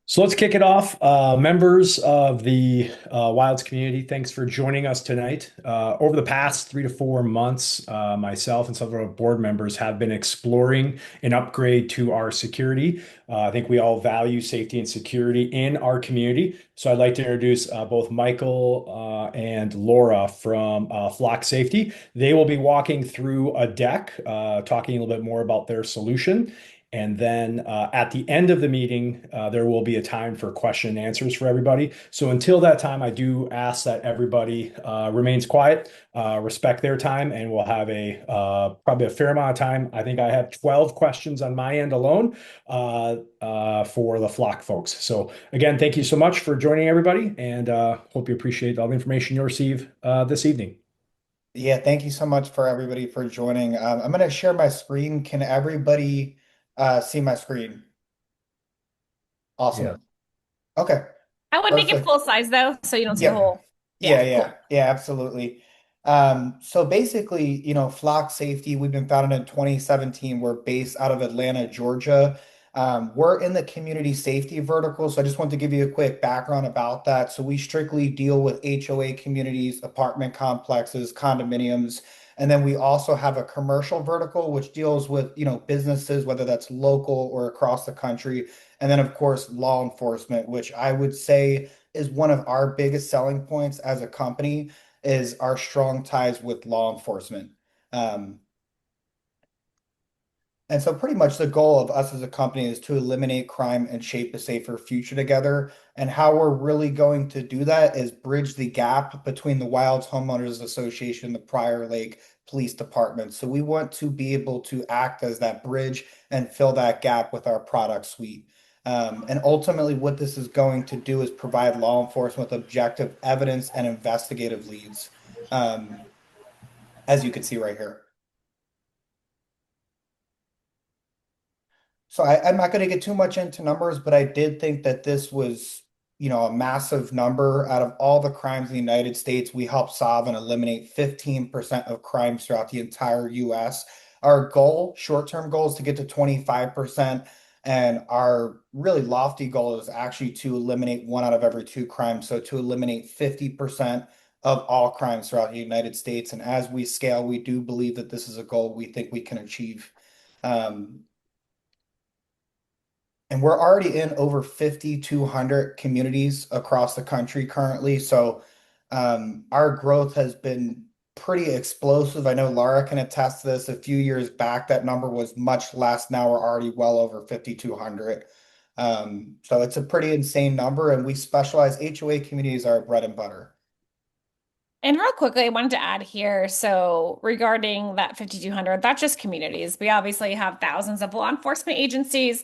So let's kick it off. Members of the Wilds community, thanks for joining us tonight. Over the past 3 to 4 months, myself and several board members have been exploring an upgrade to our security. I think we all value safety and security in our community. So I'd like to introduce both Michael and Laura from Flock Safety. They will be walking through a deck, talking a little bit more about their solution. And then at the end of the meeting, there will be a time for question and answers for everybody. So until that time, I do ask that everybody remains quiet, respect their time, and we'll have a probably a fair amount of time. I think I have 12 questions on my end alone for the flock folks. So again, thank you so much for joining everybody, and hope you appreciate all the information you'll receive this evening. Yeah, thank you so much for everybody for joining. I'm going to share my screen. Can everybody see my screen? Yeah. Awesome. Okay, I would make it perfect. full size though, so you don't see the Yep. whole. Yeah, Yeah, yeah, cool. yeah, absolutely. So basically, Flock Safety, we've been founded in 2017. We're based out of Atlanta, Georgia. We're in the community safety vertical. So I just want to give you a quick background about that. So we strictly deal with HOA communities, apartment complexes, condominiums. And then we also have a commercial vertical, which deals with, businesses, whether that's local or across the country. And then, of course, law enforcement, which I would say is one of our biggest selling points as a company is our strong ties with law enforcement. Um, and so pretty much the goal of us as a company is to eliminate crime and shape a safer future together. And how we're really going to do that is bridge the gap between the Wilds Homeowners Association and the Prior Lake Police Department. So we want to be able to act as that bridge and fill that gap with our product suite. And ultimately, what this is going to do is provide law enforcement with objective evidence and investigative leads, um, as you can see right here. So I'm not going to get too much into numbers, but I did think that this was, a massive number. Out of all the crimes in the United States, we help solve and eliminate 15% of crimes throughout the entire US. Our goal, short-term goal, is to get to 25%. And our really lofty goal is actually to eliminate one out of every two crimes. So to eliminate 50% of all crimes throughout the United States. And as we scale, we do believe that this is a goal we think we can achieve. Um, and we're already in over 5,200 communities across the country currently. So our growth has been pretty explosive. I know Laura can attest to this. A few years back, that number was much less. Now we're already well over 5,200. So it's a pretty insane number, and we specialize HOA communities are our bread and butter. And real quickly, I wanted to add here, so regarding that 5,200, that's just communities. We obviously have thousands of law enforcement agencies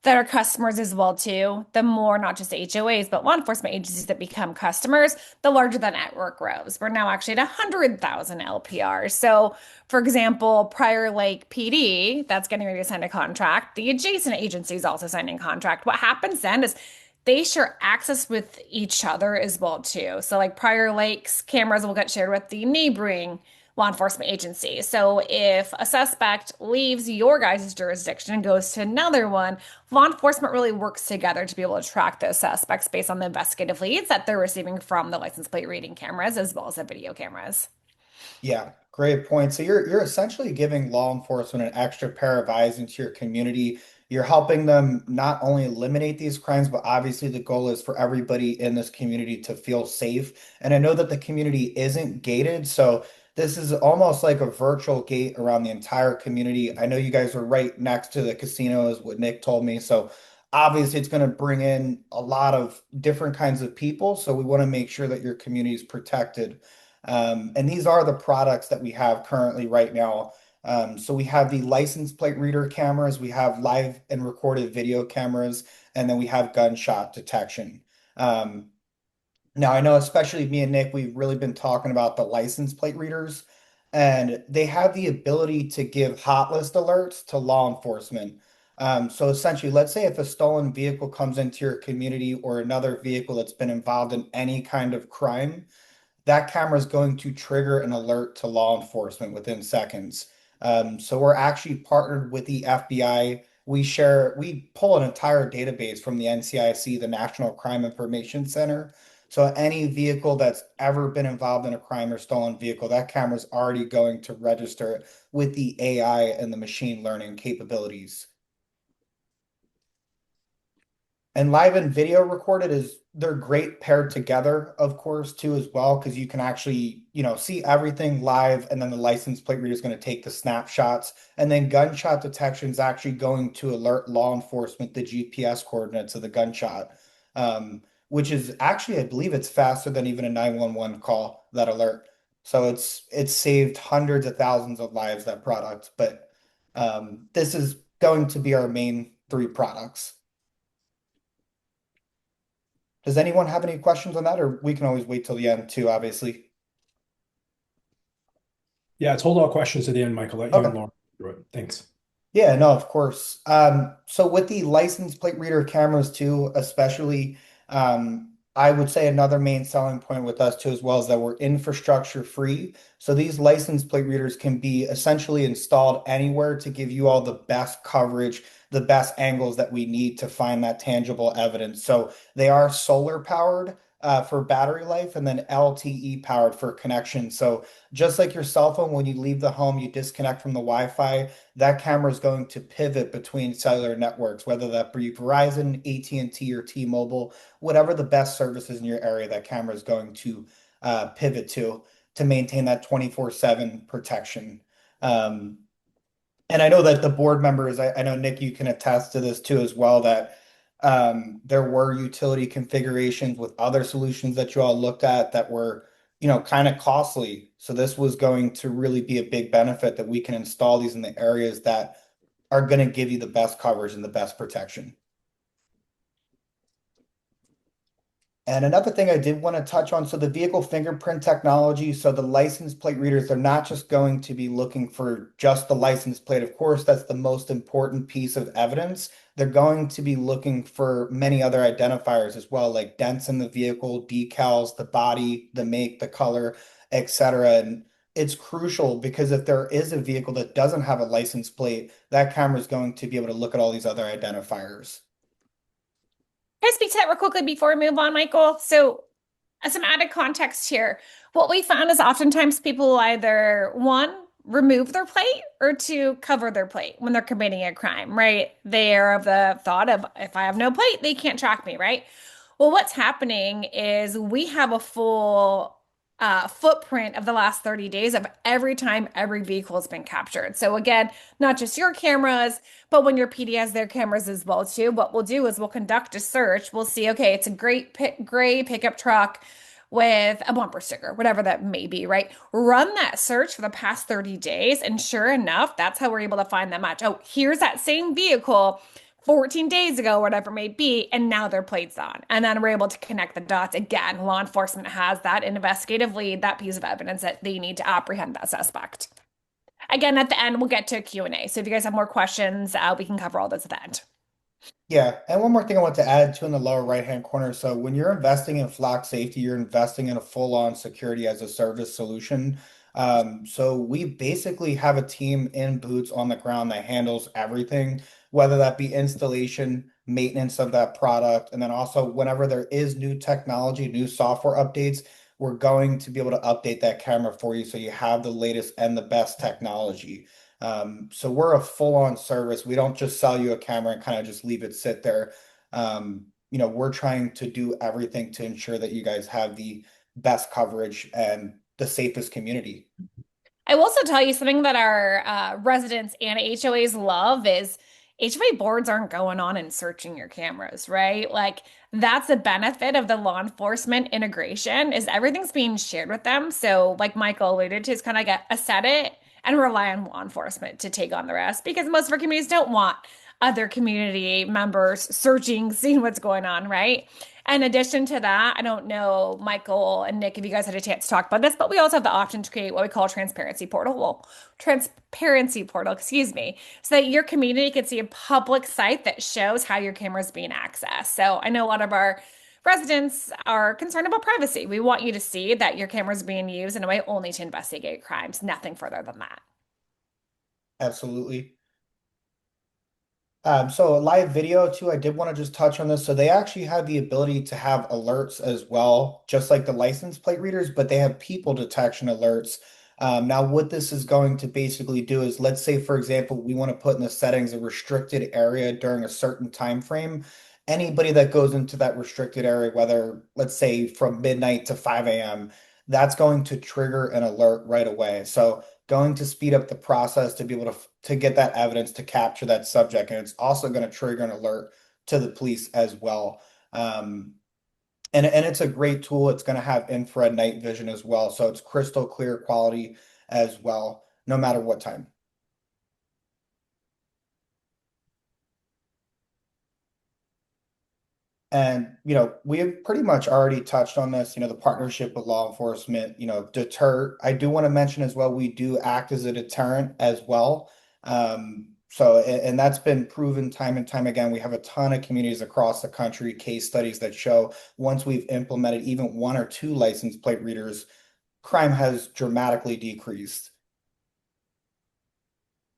that are customers as well too. The more not just HOAs, but law enforcement agencies that become customers, the larger the network grows. We're now actually at 100,000 LPRs. So, for example, Prior Lake PD, that's getting ready to sign a contract. The adjacent agency is also signing a contract. What happens then is they share access with each other as well too. So like Prior Lakes cameras will get shared with the neighboring law enforcement agency. So if a suspect leaves your guys' jurisdiction and goes to another one, law enforcement really works together to be able to track those suspects based on the investigative leads that they're receiving from the license plate reading cameras as well as the video cameras. Yeah, great point. So you're essentially giving law enforcement an extra pair of eyes into your community. You're helping them not only eliminate these crimes, but obviously the goal is for everybody in this community to feel safe. And I know that the community isn't gated, so this is almost like a virtual gate around the entire community. I know you guys are right next to the casino, is what Nick told me. So obviously it's going to bring in a lot of different kinds of people. So we want to make sure that your community is protected. And these are the products that we have currently right now. So we have the license plate reader cameras, we have live and recorded video cameras, and then we have gunshot detection. Um, Now I know especially me and Nick, we've really been talking about the license plate readers, and they have the ability to give hot list alerts to law enforcement. So essentially, let's say if a stolen vehicle comes into your community or another vehicle that's been involved in any kind of crime, that camera is going to trigger an alert to law enforcement within seconds. So we're actually partnered with the FBI. we pull an entire database from the NCIC, the National Crime Information Center. So any vehicle that's ever been involved in a crime or stolen vehicle, that camera's already going to register it with the AI and the machine learning capabilities. And live and video recorded is they're great paired together, of course, too, as well, because you can actually, see everything live, and then the license plate reader is going to take the snapshots, and then gunshot detection is actually going to alert law enforcement the GPS coordinates of the gunshot, which is actually, I believe it's faster than even a 911 call, that alert. So it's saved hundreds of thousands of lives, that product. But this is going to be our main three products. Does anyone have any questions on that, or we can always wait till the end too, obviously? Yeah, let's hold all questions to the end, Michael. Let you and Okay. Lauren go through it. Thanks. Yeah, no, of course. So with the license plate reader cameras too, especially, I would say another main selling point with us too, as well, is that we're infrastructure free. So these license plate readers can be essentially installed anywhere to give you all the best coverage, the best angles that we need to find that tangible evidence. So they are solar powered, for battery life, and then LTE powered for connection. So just like your cell phone, when you leave the home, you disconnect from the Wi-Fi, that camera is going to pivot between cellular networks, whether that be Verizon, AT&T, or T-Mobile, whatever the best services in your area, that camera is going to pivot to maintain that 24/7 protection. Um, and I know that the board members, I know Nick, you can attest to this too as well, that there were utility configurations with other solutions that you all looked at that were, kind of costly. So this was going to really be a big benefit, that we can install these in the areas that are going to give you the best coverage and the best protection. And another thing I did want to touch on, so the vehicle fingerprint technology, so the license plate readers, they're not just going to be looking for just the license plate. Of course, that's the most important piece of evidence. They're going to be looking for many other identifiers as well, like dents in the vehicle, decals, the body, the make, the color, etc. And it's crucial, because if there is a vehicle that doesn't have a license plate, that camera is going to be able to look at all these other identifiers. Can I speak to that real quickly before we move on, Michael? So, as some added context here, what we found is oftentimes people will either one, remove their plate, or two, cover their plate when they're committing a crime, right? They are of the thought of, if I have no plate, they can't track me, right? Well, what's happening is we have a full footprint of the last 30 days of every time every vehicle has been captured. So again, not just your cameras, but when your PD has their cameras as well too. What we'll do is we'll conduct a search. We'll see, okay, it's a gray pickup truck with a bumper sticker, whatever that may be, right? Run that search for the past 30 days, and sure enough, that's how we're able to find that match. Oh, here's that same vehicle 14 days ago, whatever it may be, and now their plate's on. And then we're able to connect the dots. Again, law enforcement has that investigative lead, that piece of evidence that they need to apprehend that suspect. Again, at the end, we'll get to a Q&A. So if you guys have more questions, we can cover all those at the end. Yeah, and one more thing I want to add to in the lower right-hand corner. So when you're investing in flock safety, you're investing in a full-on security as a service solution. So we basically have a team in boots on the ground that handles everything, whether that be installation, maintenance of that product, and then also whenever there is new technology, new software updates, we're going to be able to update that camera for you so you have the latest and the best technology. So we're a full-on service. We don't just sell you a camera and kind of just leave it sit there. We're trying to do everything to ensure that you guys have the best coverage and the safest community. I will also tell you something that our residents and HOAs love is HOA boards aren't going on and searching your cameras, right? Like that's a benefit of the law enforcement integration is everything's being shared with them. So like Michael alluded to, it's kind of like a set it and rely on law enforcement to take on the rest because most of our communities don't want other community members searching, seeing what's going on, right? In addition to that, I don't know, Michael and Nick, if you guys had a chance to talk about this, but we also have the option to create what we call a transparency portal, excuse me, so that your community can see a public site that shows how your camera is being accessed. So I know a lot of our residents are concerned about privacy. We want you to see that your camera is being used in a way only to investigate crimes, nothing further than that. Absolutely. So live video too, I did want to just touch on this. So they actually have the ability to have alerts as well, just like the license plate readers, but they have people detection alerts. Now, what this is going to basically do is, let's say, for example, we want to put in the settings a restricted area during a certain time frame. Anybody that goes into that restricted area, whether, let's say, from midnight to 5 a.m., that's going to trigger an alert right away. So going to speed up the process to be able to get that evidence to capture that subject, and it's also going to trigger an alert to the police as well. And it's a great tool. It's going to have infrared night vision as well, so it's crystal clear quality as well, no matter what time. And, we have pretty much already touched on this, the partnership with law enforcement, deter. I do want to mention as well, we do act as a deterrent as well. And that's been proven time and time again. We have a ton of communities across the country, case studies that show once we've implemented even one or two license plate readers, crime has dramatically decreased.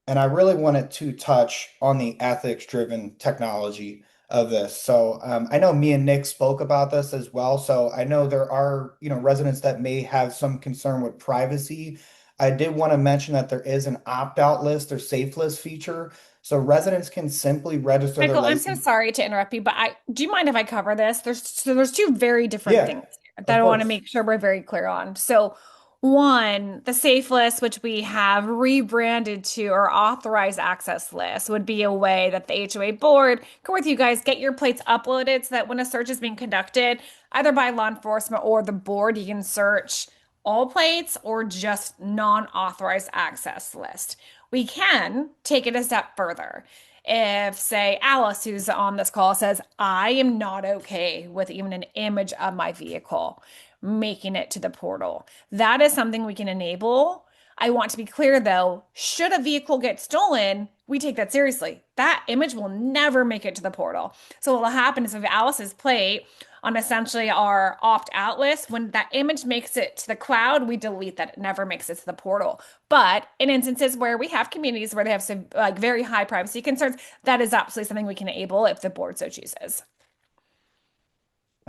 And I really wanted to touch on the ethics-driven technology of this. So I know me and Nick spoke about this as well. So I know there are, residents that may have some concern with privacy. I did want to mention that there is an opt-out list or safe list feature. So residents can simply register their Michael, I'm so license. sorry to interrupt you, but I do you mind if I cover this? There's two very different Yeah, things here that of I want to course. make sure we're very clear on. So one, the safe list, which we have rebranded to our authorized access list, would be a way that the HOA board can work with you guys, get your plates uploaded so that when a search is being conducted, either by law enforcement or the board, you can search all plates or just non-authorized access list. We can take it a step further. If, say, Alice, who's on this call, says, I am not okay with even an image of my vehicle making it to the portal, that is something we can enable. I want to be clear though, should a vehicle get stolen, we take that seriously. That image will never make it to the portal. So what will happen is if Alice's plate on essentially our opt-out list, when that image makes it to the cloud, we delete that. It never makes it to the portal. But in instances where we have communities where they have some like very high privacy concerns, that is absolutely something we can enable if the board so chooses.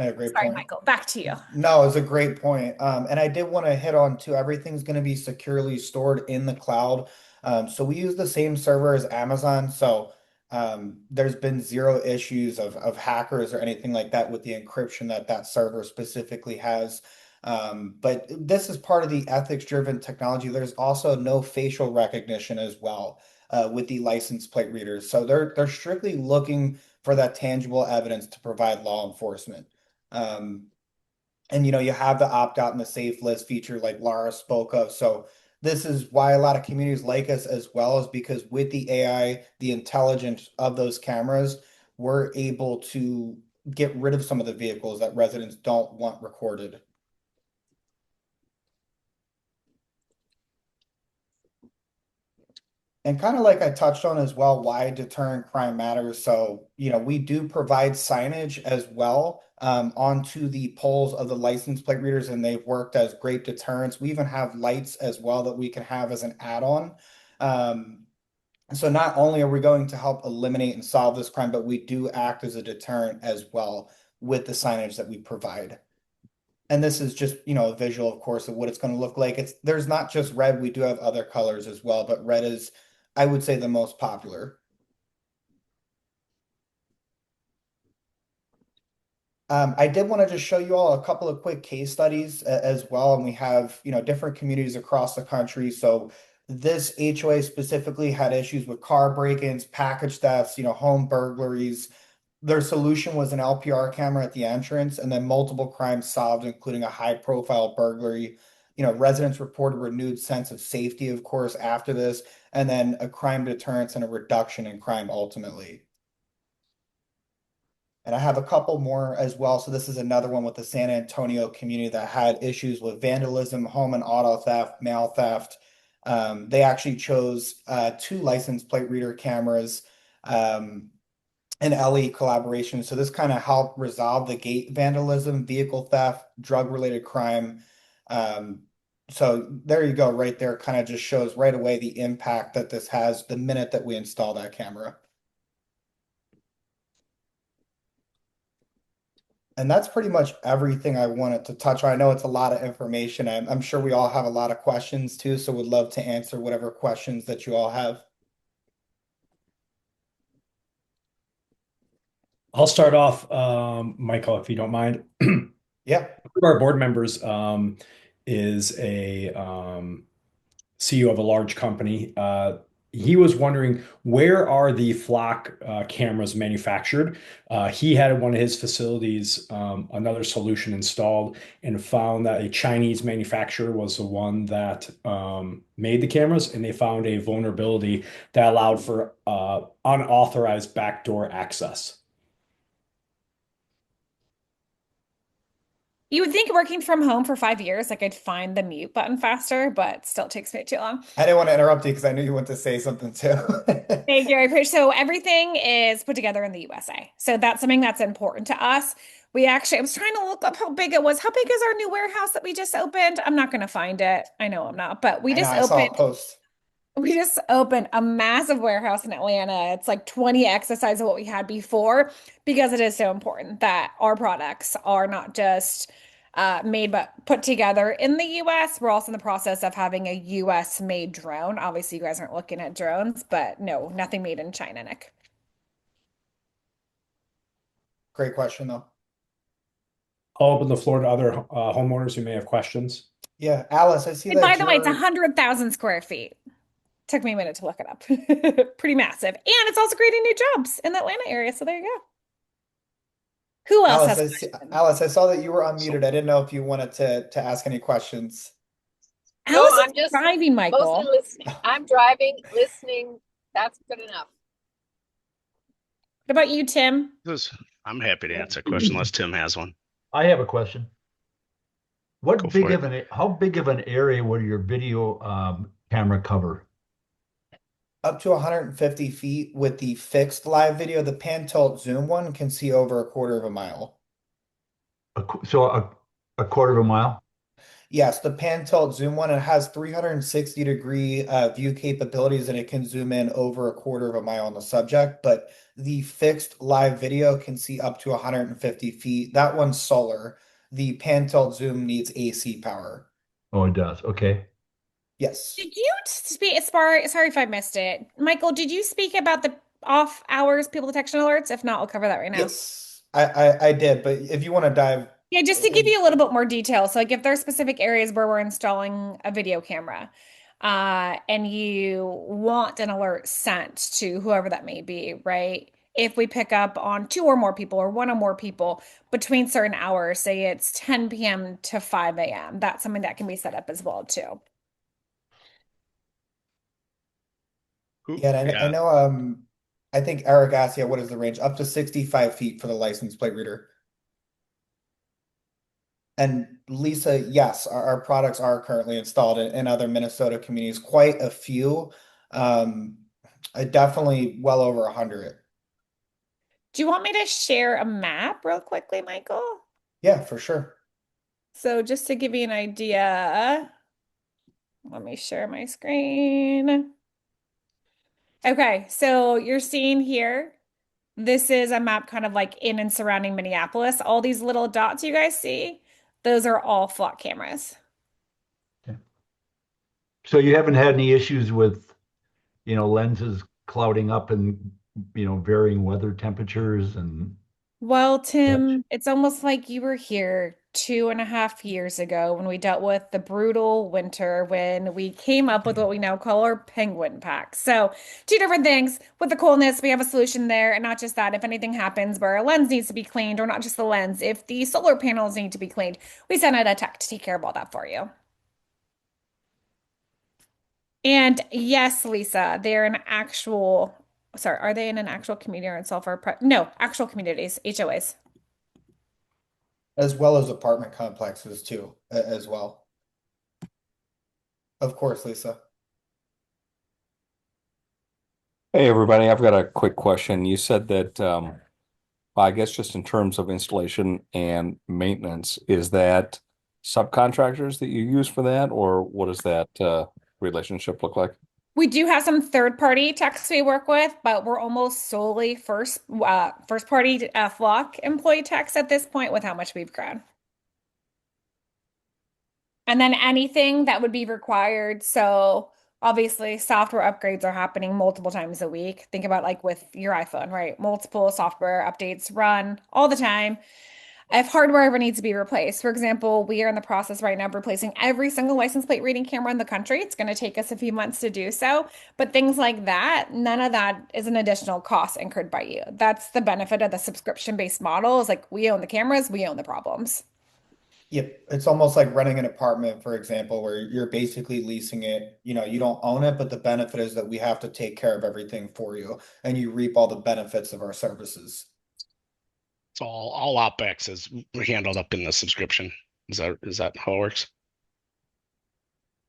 A great Sorry, point. Michael, back to you. No, it's a great point. And I did want to hit on too, everything's going to be securely stored in the cloud. So we use the same server as Amazon. So there's been zero issues of hackers or anything like that with the encryption that that server specifically has. But this is part of the ethics-driven technology. There's also no facial recognition as well with the license plate readers. So they're strictly looking for that tangible evidence to provide law enforcement. Um, and you have the opt out and the safe list feature like Lara spoke of. So this is why a lot of communities like us as well, is because with the AI, the intelligence of those cameras, we're able to get rid of some of the vehicles that residents don't want recorded. And kind of like I touched on as well, why deterrent crime matters. So, we do provide signage as well onto the poles of the license plate readers, and they've worked as great deterrents. We even have lights as well that we can have as an add-on. Um, so not only are we going to help eliminate and solve this crime, but we do act as a deterrent as well with the signage that we provide. And this is just, a visual, of course, of what it's going to look like. There's not just red, we do have other colors as well, but red is, I would say, the most popular. I did want to just show you all a couple of quick case studies as well, and we have, different communities across the country. So this HOA specifically had issues with car break-ins, package thefts, home burglaries. Their solution was an LPR camera at the entrance, and then multiple crimes solved, including a high-profile burglary. Residents reported a renewed sense of safety, of course, after this, and then a crime deterrence and a reduction in crime ultimately. And I have a couple more as well. So this is another one with the San Antonio community that had issues with vandalism, home and auto theft, mail theft. They actually chose two license plate reader cameras and LE collaboration. So this kind of helped resolve the gate vandalism, vehicle theft, drug-related crime. Um, so there you go, right there. Kind of just shows right away the impact that this has the minute that we install that camera. And that's pretty much everything I wanted to touch on. I know it's a lot of information. I'm sure we all have a lot of questions too, so would love to answer whatever questions that you all have. I'll start off, Michael, if you don't mind. Yeah. One of our board members is a CEO of a large company. He was wondering, where are the flock cameras manufactured? He had one of his facilities, another solution installed, and found that a Chinese manufacturer was the one that made the cameras, and they found a vulnerability that allowed for unauthorized backdoor access. You would think working from home for 5 years, like I'd find the mute button faster, but still takes me too long. I didn't want to interrupt you because I knew you wanted to say something too. Thank you. I appreciate. So everything is put together in the USA. So that's something that's important to us. I was trying to look up how big it was. How big is our new warehouse that we just opened? I'm not going to find it. I know I'm not, but I know, I saw a post. we just opened a massive warehouse in Atlanta. It's like 20x the size of what we had before because it is so important that our products are not just made but put together in the US. We're also in the process of having a US made drone. Obviously, you guys aren't looking at drones, but no, nothing made in China, Nick. Great question though. I'll open the floor to other homeowners who may have questions. Yeah, Alice, I see And by that the way, it's you're 100,000 square feet. Took me a minute to look it up. Pretty massive. And it's also creating new jobs in the Atlanta area. So there you go. Who else has questions? Alice, I saw that you were unmuted. I didn't know if you wanted to ask any questions. No, Alice I'm is just driving, mostly Michael. listening. I'm driving, listening. That's good enough. What about you, Tim? I'm happy to answer a question unless Tim has one. I have a question. Go for it. How big of an area would your video camera cover? Up to 150 feet with the fixed live video. The pan tilt zoom one can see over a quarter of a mile. A quarter of a mile? Yes, the pan tilt zoom one, it has 360-degree view capabilities and it can zoom in over a quarter of a mile on the subject. But the fixed live video can see up to 150 feet. That one's solar. The pan tilt zoom needs AC power. Oh, it does. Okay. Yes. Did you speak, sorry if I missed it. Michael, did you speak about the off hours people detection alerts? If not, I'll cover that right now. Yes, I did. But if you want to dive Yeah, just to give you a little bit more detail. So, like, if there's specific areas where we're installing a video camera, and you want an alert sent to whoever that may be, right? If we pick up on two or more people or one or more people between certain hours, say it's 10 p.m. to 5 a.m., that's something that can be set up as well, too. Yeah, and I Yeah. know I think Eric asked, yeah, what is the range? Up to 65 feet for the license plate reader. And Lisa, yes, our products are currently installed in other Minnesota communities, quite a few. Um, definitely well over 100. Do you want me to share a map real quickly, Michael? Yeah, for sure. So, just to give you an idea, let me share my screen. Okay, so you're seeing here, this is a map kind of like in and surrounding Minneapolis. All these little dots you guys see, those are all flock cameras. Okay. So you haven't had any issues with, lenses clouding up and, varying weather temperatures and Well, such? Tim, it's almost like you were here 2.5 years ago when we dealt with the brutal winter when we came up with what we now call our penguin pack. So, two different things. With the coolness, we have a solution there. And not just that, if anything happens where a lens needs to be cleaned, or not just the lens, if the solar panels need to be cleaned, we send out a tech to take care of all that for you. And yes, Lisa, they're an actual, sorry, are they in an actual community or in no, actual communities, HOAs. As well as apartment complexes too, as well. Of course, Lisa. Hey, everybody, I've got a quick question. You said that, well, I guess just in terms of installation and maintenance, is that subcontractors that you use for that, or what does that relationship look like? We do have some third-party techs we work with, but we're almost solely first-party Flock employee techs at this point with how much we've grown. And then anything that would be required. So obviously software upgrades are happening multiple times a week. Think about like with your iPhone, right? Multiple software updates run all the time. If hardware ever needs to be replaced, for example, we are in the process right now of replacing every single license plate reading camera in the country. It's going to take us a few months to do so. But things like that, none of that is an additional cost incurred by you. That's the benefit of the subscription-based model is like we own the cameras, we own the problems. Yep, it's almost like renting an apartment, for example, where you're basically leasing it. You don't own it, but the benefit is that we have to take care of everything for you, and you reap all the benefits of our services. It's all OpEx is handled up in the subscription. Is that how it works?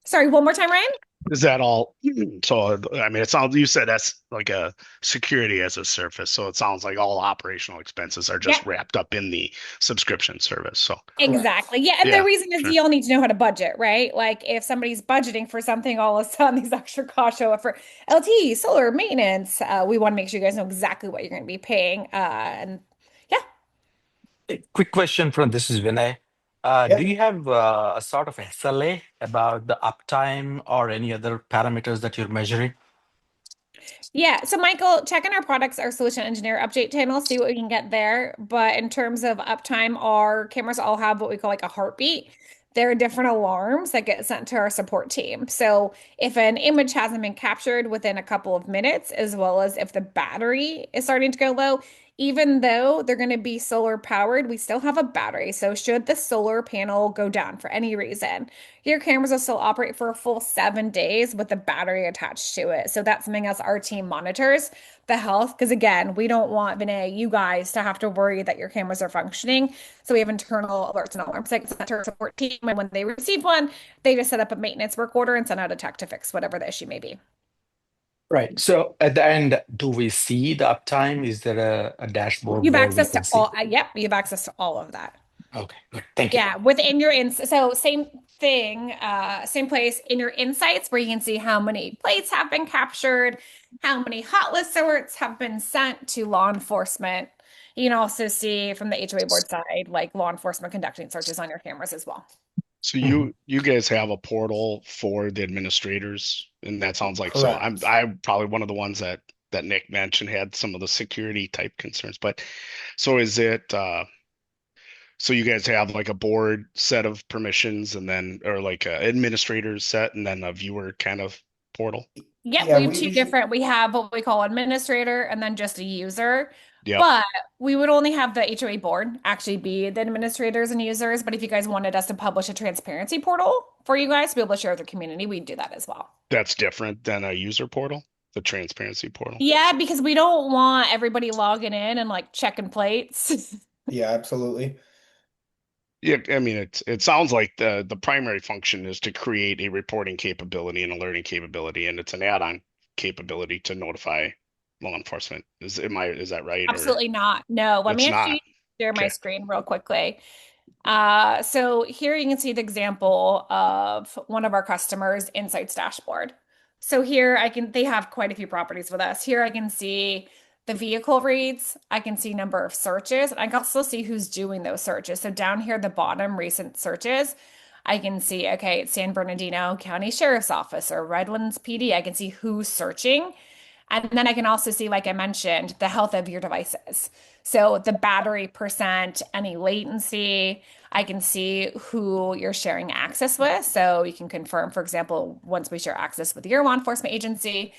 Sorry, one more time, Ryan? Is that all? So, I mean, it sounds, you said that's like a security as a service. So it sounds like all operational expenses are just Yep. wrapped up in the subscription service. So, Exactly. Yeah. And Yeah, the reason is sure. you all need to know how to budget, right? Like if somebody's budgeting for something, all of a sudden these extra costs show up for LT, solar maintenance. We want to make sure you guys know exactly what you're going to be paying. And yeah. A quick question from this is Vinay. Do Yeah. you have a sort of SLA about the uptime or any other parameters that you're measuring? Yeah. So Michael, check in our products, our solution engineer update channel, see what we can get there. But in terms of uptime, our cameras all have what we call like a heartbeat. There are different alarms that get sent to our support team. So if an image hasn't been captured within a couple of minutes, as well as if the battery is starting to go low, even though they're going to be solar powered, we still have a battery. So should the solar panel go down for any reason, your cameras will still operate for a full 7 days with the battery attached to it. So that's something else our team monitors the health. Because again, we don't want Vinay, you guys to have to worry that your cameras are functioning. So we have internal alerts and alarms that sent to our support team. And when they receive one, they just set up a maintenance work order and send out a tech to fix whatever the issue may be. Right. So at the end, do we see the uptime? Is there a dashboard You have where we access to can see? all, yep, you have access to all of that. Okay, good. Thank you. Yeah, within your so same thing, same place in your insights where you can see how many plates have been captured, how many hot list alerts have been sent to law enforcement. You can also see from the HOA board side, like law enforcement conducting searches on your cameras as well. So Mhm. you guys have a portal for the administrators, and that sounds like so. I'm Correct. probably one of the ones that Nick mentioned had some of the security type concerns. But so is it so you guys have like a board set of permissions and then or like a administrator's set and then a viewer kind of portal? Yep, Yeah, we have we two usually different. We have what we call administrator and then just a user. Yep. But we would only have the HOA board actually be the administrators and users. But if you guys wanted us to publish a transparency portal for you guys to be able to share with the community, we'd do that as well. That's different than a user portal, the transparency portal. Yeah, because we don't want everybody logging in and like checking plates. Yeah, absolutely. Yeah, I mean it sounds like the primary function is to create a reporting capability and alerting capability, and it's an add-on capability to notify law enforcement. Is that right? Or Absolutely not. No, let it's me actually not? share my Okay. screen real quickly. So here you can see the example of one of our customers' insights dashboard. So here they have quite a few properties with us. Here I can see the vehicle reads, I can see number of searches, and I can also see who's doing those searches. So down here at the bottom, recent searches, I can see, okay, it's San Bernardino County Sheriff's Office or Redlands PD. I can see who's searching. And then I can also see, like I mentioned, the health of your devices. So the battery percent, any latency, I can see who you're sharing access with. So you can confirm, for example, once we share access with your law enforcement agency.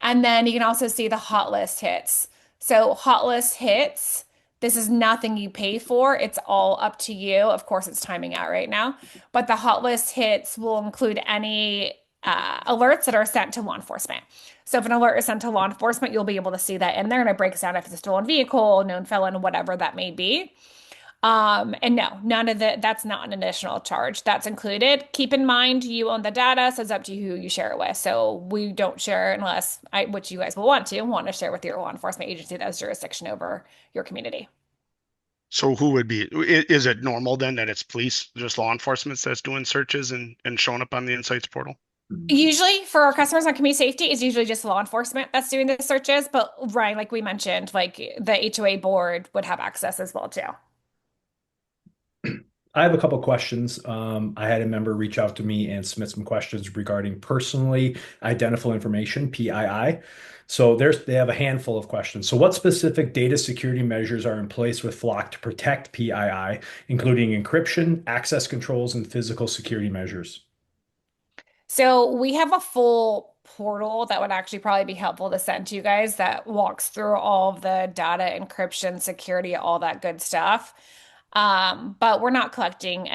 And then you can also see the hot list hits. So hot list hits, this is nothing you pay for. It's all up to you. Of course, it's timing out right now, but the hot list hits will include any alerts that are sent to law enforcement. So if an alert is sent to law enforcement, you'll be able to see that in there, and it breaks down if it's a stolen vehicle, known felon, whatever that may be. And no, none of that's not an additional charge. That's included. Keep in mind, you own the data, so it's up to you who you share it with. So we don't share unless which you guys will want to share with your law enforcement agency that has jurisdiction over your community. So who would be, is it normal then that it's police, just law enforcement that's doing searches and showing up on the insights portal? Usually for our customers on community safety, it's usually just law enforcement that's doing the searches. But Ryan, like we mentioned, like the HOA board would have access as well too. I have a couple questions. I had a member reach out to me and submit some questions regarding personally identifiable information, PII. So they have a handful of questions. So what specific data security measures are in place with Flock to protect PII, including encryption, access controls, and physical security measures? So we have a full portal that would actually probably be helpful to send to you guys that walks through all of the data encryption, security, all that good stuff. But we're not collecting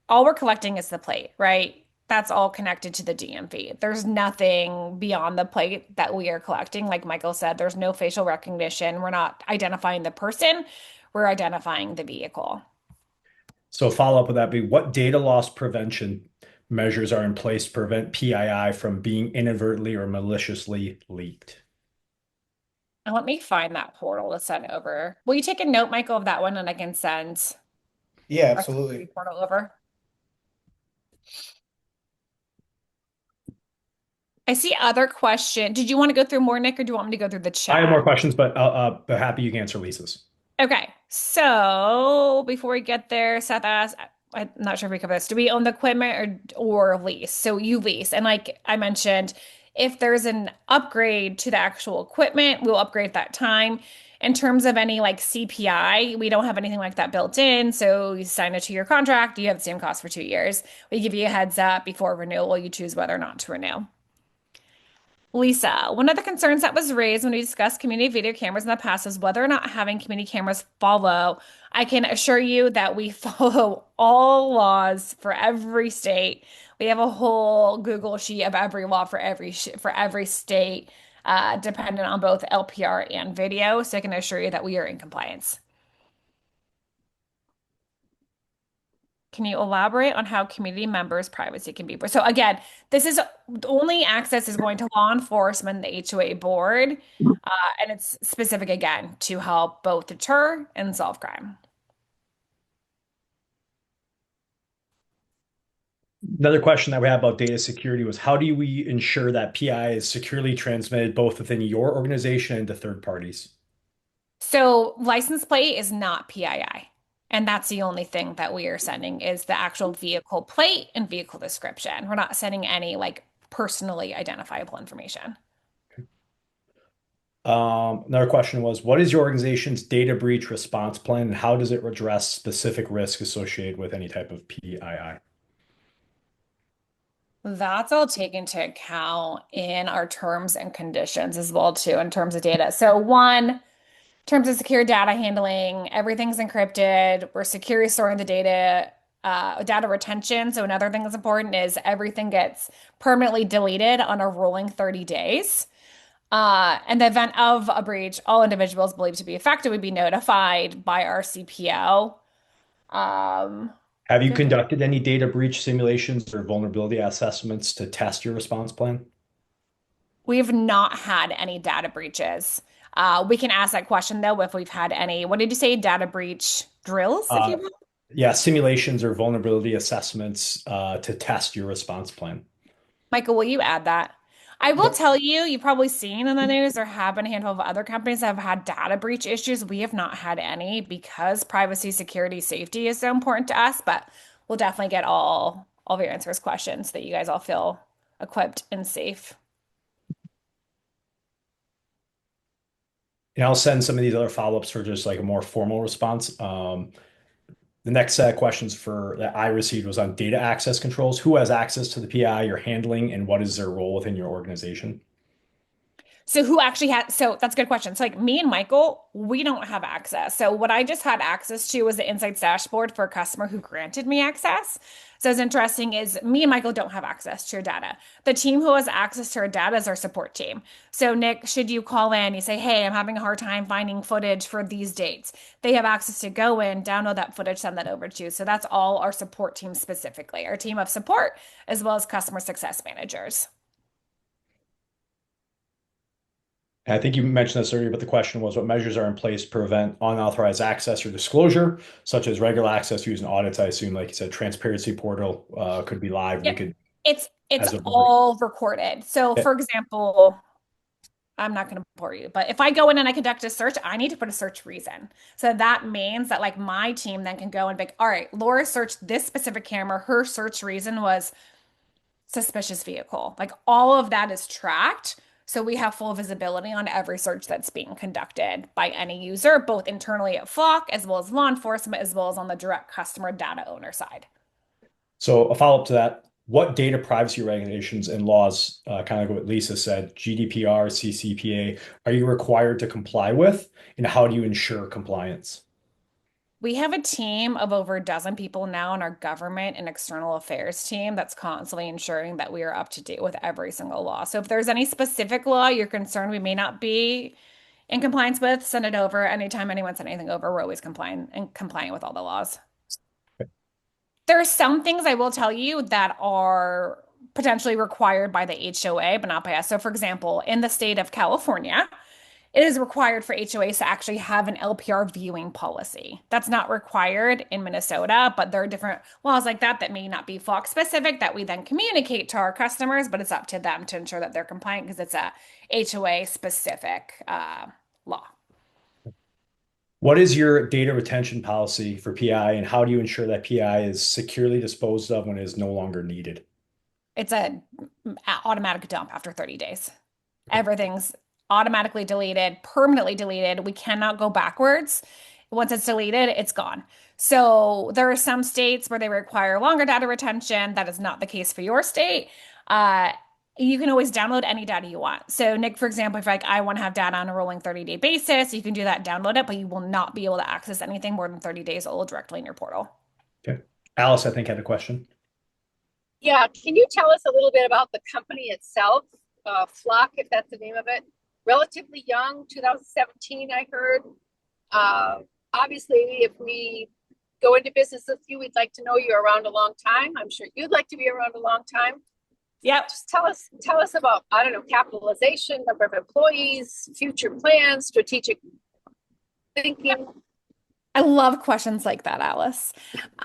all we're collecting is the plate, right? That's all connected to the DMV. There's nothing beyond the plate that we are collecting. Like Michael said, there's no facial recognition. We're not identifying the person, we're identifying the vehicle. So follow up with that be what data loss prevention measures are in place to prevent PII from being inadvertently or maliciously leaked? And let me find that portal to send over. Will you take a note, Michael, of that one and I can send Yeah, our absolutely. portal over? I see other question. Did you want to go through more, Nick, or do you want me to go through the chat? I have more questions, but happy you can answer Lisa's. Okay, so before we get there, Seth asked, I'm not sure if we covered this. Do we own the equipment or lease? So you lease. And like I mentioned, if there's an upgrade to the actual equipment, we'll upgrade at that time. In terms of any like CPI, we don't have anything like that built in. So you sign a 2-year contract, you have the same cost for 2 years. We give you a heads up before renewal, you choose whether or not to renew. Lisa, one of the concerns that was raised when we discussed community video cameras in the past is whether or not having community cameras follow. I can assure you that we follow all laws for every state. We have a whole Google sheet of every law for every state, dependent on both LPR and video. So I can assure you that we are in compliance. Can you elaborate on how community members' privacy can be? So again, this is only access is going to law enforcement, the HOA board, and it's specific again to help both deter and solve crime. Another question that we have about data security was how do we ensure that PI is securely transmitted both within your organization and to third parties? So license plate is not PII. And that's the only thing that we are sending is the actual vehicle plate and vehicle description. We're not sending any like personally identifiable information. Another question was, what is your organization's data breach response plan and how does it address specific risk associated with any type of PII? That's all taken into account in our terms and conditions as well too in terms of data. So one, in terms of secure data handling, everything's encrypted. We're securely storing the data, data retention. So another thing that's important is everything gets permanently deleted on a rolling 30 days. In the event of a breach, all individuals believed to be affected would be notified by our CPO. Have you conducted any data breach simulations or vulnerability assessments to test your response plan? We've not had any data breaches. We can ask that question though if we've had any, what did you say, data breach drills, if you will? Yeah, simulations or vulnerability assessments to test your response plan. Michael, will you add that? I will tell you, you've probably seen in the news, there have been a handful of other companies that have had data breach issues. We have not had any because privacy, security, safety is so important to us, but we'll definitely get all of your answers questions so that you guys all feel equipped and safe. And I'll send some of these other follow-ups for just like a more formal response. The next set of questions that I received was on data access controls. Who has access to the PI you're handling, and what is their role within your organization? So who actually had, so that's a good question. So like me and Michael, we don't have access. So what I just had access to was the insights dashboard for a customer who granted me access. So what's interesting is me and Michael don't have access to your data. The team who has access to our data is our support team. So Nick, should you call in, you say, hey, I'm having a hard time finding footage for these dates. They have access to go in, download that footage, send that over to you. So that's all our support team specifically, our team of support, as well as customer success managers. And I think you mentioned this earlier, but the question was what measures are in place to prevent unauthorized access or disclosure, such as regular access using audits. I assume, like you said, transparency portal could be live. Yep. We could. It's as of right? all recorded. So, Okay. for example, I'm not going to bore you, but if I go in and I conduct a search, I need to put a search reason. So that means that like my team then can go and be like, all right, Laura searched this specific camera. Her search reason was suspicious vehicle. Like all of that is tracked. So we have full visibility on every search that's being conducted by any user, both internally at Flock as well as law enforcement, as well as on the direct customer data owner side. So a follow-up to that, what data privacy regulations and laws, kind of like what Lisa said, GDPR, CCPA, are you required to comply with, and how do you ensure compliance? We have a team of over a dozen people now in our government and external affairs team that's constantly ensuring that we are up to date with every single law. So if there's any specific law you're concerned we may not be in compliance with, send it over. Anytime anyone sends anything over, we're always compliant with all the laws. There are some things I will tell you that are potentially required by the HOA, but not by us. So, for example, in the state of California, it is required for HOAs to actually have an LPR viewing policy. That's not required in Minnesota, but there are different laws like that that may not be Fox specific that we then communicate to our customers, but it's up to them to ensure that they're compliant because it's a HOA specific law. What is your data retention policy for PI, and how do you ensure that PI is securely disposed of when it is no longer needed? It's a automatic dump after 30 days. Everything's automatically deleted, permanently deleted. We cannot go backwards. Once it's deleted, it's gone. So there are some states where they require longer data retention. That is not the case for your state. You can always download any data you want. So Nick, for example, if like I want to have data on a rolling 30-day basis, you can do that, download it, but you will not be able to access anything more than 30 days old directly in your portal. Okay. Alice, I think, had a question. Yeah, can you tell us a little bit about the company itself? Flock, if that's the name of it. Relatively young, 2017, I heard. Obviously, if we go into business with you, we'd like to know you're around a long time. I'm sure you'd like to be around a long time. Yep. Just tell us about, I don't know, capitalization, number of employees, future plans, strategic thinking. I love questions like that, Alice.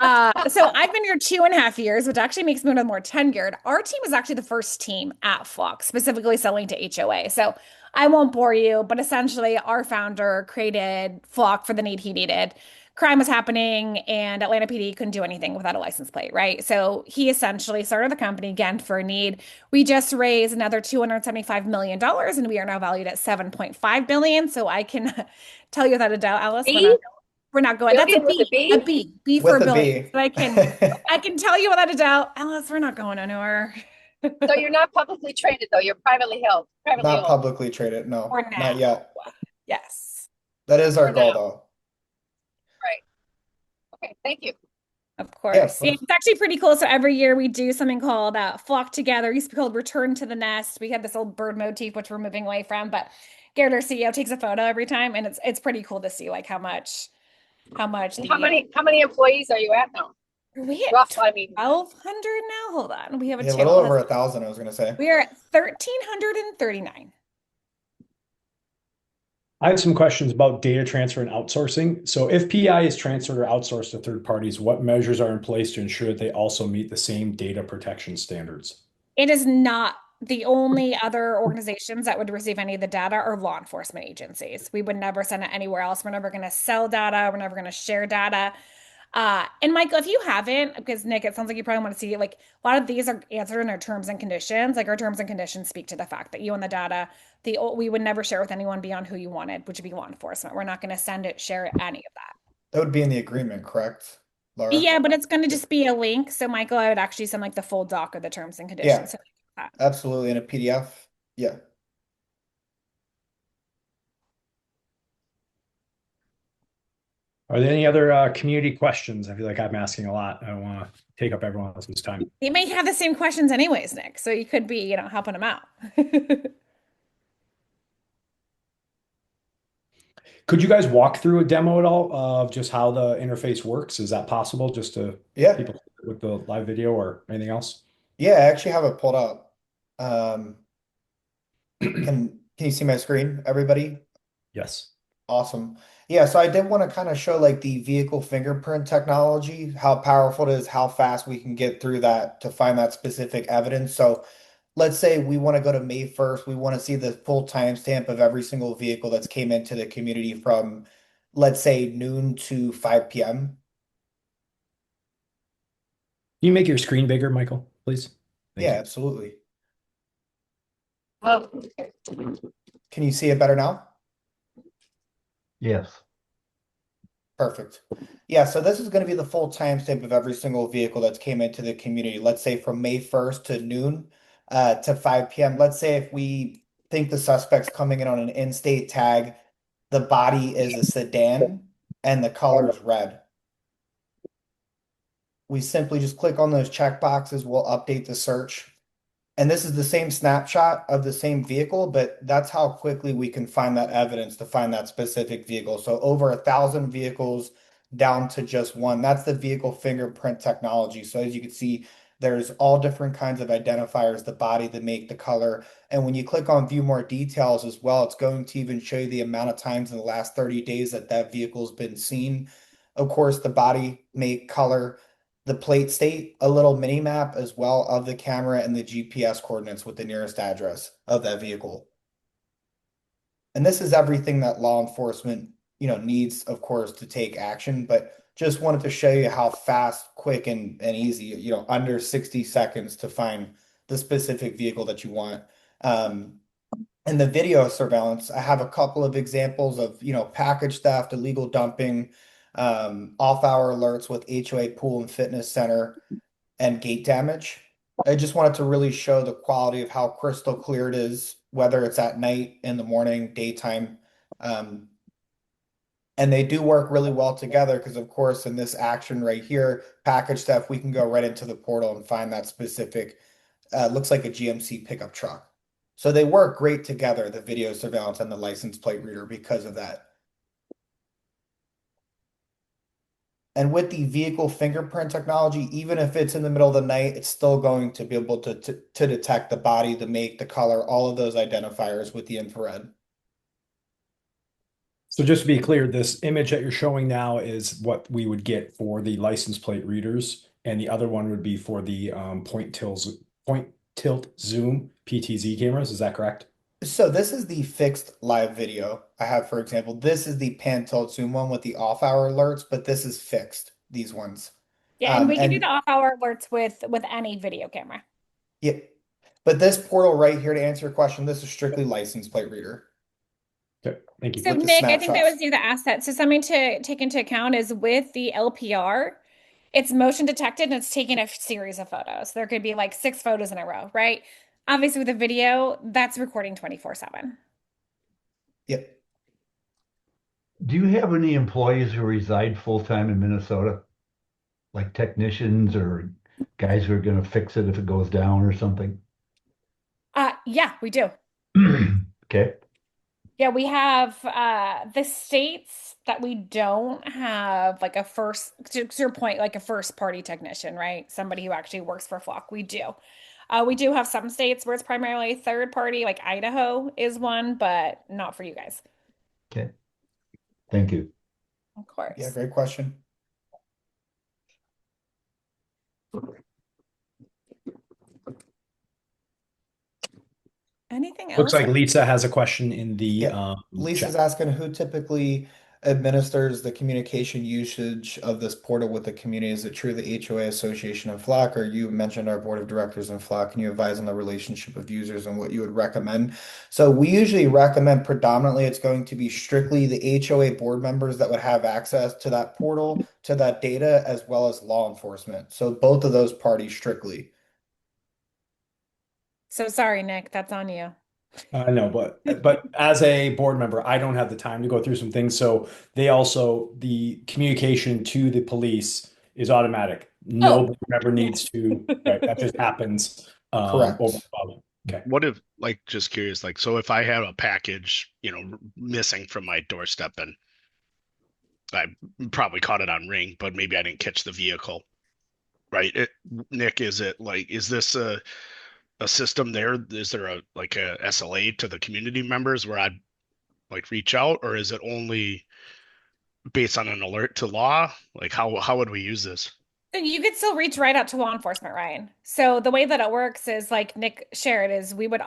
So I've been here 2.5 years, which actually makes me one of the more tenured. Our team is actually the first team at Flock, specifically selling to HOA. So I won't bore you, but essentially our founder created Flock for the need he needed. Crime was happening and Atlanta PD couldn't do anything without a license plate, right? So he essentially started the company again for a need. We just raised another $275 million and we are now valued at 7.5 billion. So I can tell you without a doubt, Alice, we're not going. That's a Billion with a B. B? A B. B for With a billion. B. So I can tell you without a doubt, Alice, we're not going anywhere. So you're not publicly traded though, you're privately held, privately Not owned. publicly traded, no, For now. not yet. Yes. That is our For goal, now. though. Right. Okay, thank you. Of Yeah, course. of Yeah, course. it's actually pretty cool. So every year we do something called Flock Together. It used to be called Return to the Nest. We had this old bird motif, which we're moving away from, but Garrett, our CEO, takes a photo every time, and it's pretty cool to see like how much And the how many employees are you at now? we hit Rough, I mean. 1,200 now. Hold on. We have a Yeah, a channel. little over 1,000, I was gonna say. We are at 1,339. I have some questions about data transfer and outsourcing. So if PI is transferred or outsourced to third parties, what measures are in place to ensure that they also meet the same data protection standards? It is not the only other organizations that would receive any of the data are law enforcement agencies. We would never send it anywhere else. We're never going to sell data. We're never going to share data. And Michael, if you haven't, because Nick, it sounds like you probably want to see like a lot of these are answered in our terms and conditions. Like our terms and conditions speak to the fact that you own the data. We would never share with anyone beyond who you wanted, which would be law enforcement. We're not going to send it, share any of that. That would be in the agreement, correct, Laura? Yeah, but it's going to just be a link. So Michael, I would actually send like the full doc of the terms and conditions. Yeah. So Absolutely, in a PDF. Yeah. Are there any other community questions? I feel like I'm asking a lot. I don't want to take up everyone else's time. you may have the same questions anyways, Nick. So you could be, helping them out. Could you guys walk through a demo at all of just how the interface works? Is that possible just to Yeah. people with the live video or anything else? Yeah, I actually have it pulled up. Can you see my screen, everybody? Yes. Awesome. Yeah, so I did want to kind of show like the vehicle fingerprint technology, how powerful it is, how fast we can get through that to find that specific evidence. So let's say we want to go to May 1st, we want to see the full timestamp of every single vehicle that's came into the community from, let's say, noon to 5 p.m. Can you make your screen bigger, Michael, please? Thank Yeah, you. absolutely. Oh, Can you see it better now? Yes. Perfect. Yeah, so this is going to be the full timestamp of every single vehicle that's came into the community. Let's say from May 1st to noon to 5 p.m. Let's say if we think the suspect's coming in on an in-state tag, the body is a sedan and the color is red. We simply just click on those check boxes. We'll update the search. And this is the same snapshot of the same vehicle, but that's how quickly we can find that evidence to find that specific vehicle. So over 1,000 vehicles down to just one. That's the vehicle fingerprint technology. So as you can see, there's all different kinds of identifiers, the body, the make, the color. And when you click on view more details as well, it's going to even show you the amount of times in the last 30 days that that vehicle's been seen. Of course, the body, make, color, the plate state, a little mini map as well of the camera and the GPS coordinates with the nearest address of that vehicle. And this is everything that law enforcement, needs, of course, to take action, but just wanted to show you how fast, quick, and easy, under 60 seconds to find the specific vehicle that you want. And the video surveillance, I have a couple of examples of, package theft, illegal dumping, off-hour alerts with HOA pool and fitness center, and gate damage. I just wanted to really show the quality of how crystal clear it is, whether it's at night, in the morning, daytime. Um, and they do work really well together because, of course, in this action right here, package theft, we can go right into the portal and find that specific, looks like a GMC pickup truck. So they work great together, the video surveillance and the license plate reader, because of that. And with the vehicle fingerprint technology, even if it's in the middle of the night, it's still going to be able to detect the body, the make, the color, all of those identifiers with the infrared. So just to be clear, this image that you're showing now is what we would get for the license plate readers, and the other one would be for the point tilt zoom PTZ cameras. Is that correct? So this is the fixed live video I have, for example. This is the pan tilt zoom one with the off-hour alerts, but this is fixed, these ones. Yeah, and we can do the And off-hour alerts with any video camera. yeah, but this portal right here, to answer your question, this is strictly license plate reader Okay, thank you. So with the Nick, I think that snapshots. was you the asset. So something to take into account is with the LPR, it's motion detected and it's taking a series of photos. There could be like 6 photos in a row, right? Obviously with a video, that's recording 24/7. Yep. Do you have any employees who reside full-time in Minnesota? Like technicians or guys who are going to fix it if it goes down or something? Yeah, we do. Okay. Yeah, we have the states that we don't have like a first, to your point, like a first party technician, right? Somebody who actually works for Flock. We do. We do have some states where it's primarily third party, like Idaho is one, but not for you guys. Okay. Thank you. Of Yeah, course. great question. Anything Looks else? like Lisa has a question in the Yeah. Lisa's chat. asking who typically administers the communication usage of this portal with the community. Is it true the HOA Association and Flock, or you mentioned our board of directors and Flock? Can you advise on the relationship of users and what you would recommend? So we usually recommend predominantly it's going to be strictly the HOA board members that would have access to that portal, to that data, as well as law enforcement. So both of those parties strictly. So sorry, Nick, that's on you. No, but as a board member, I don't have the time to go through some things. So the communication to the police is automatic. No Oh, board member yeah. needs to, right? That just happens over Correct. above. Okay. What if, like, just curious, like, so if I have a package, missing from my doorstep and I probably caught it on ring, but maybe I didn't catch the vehicle, right? Nick, is this a system there? Is there a SLA to the community members where like reach out, or is it only based on an alert to law? Like how would we use this? So you could still reach right out to law enforcement, Ryan. So the way that it works is like Nick shared is we would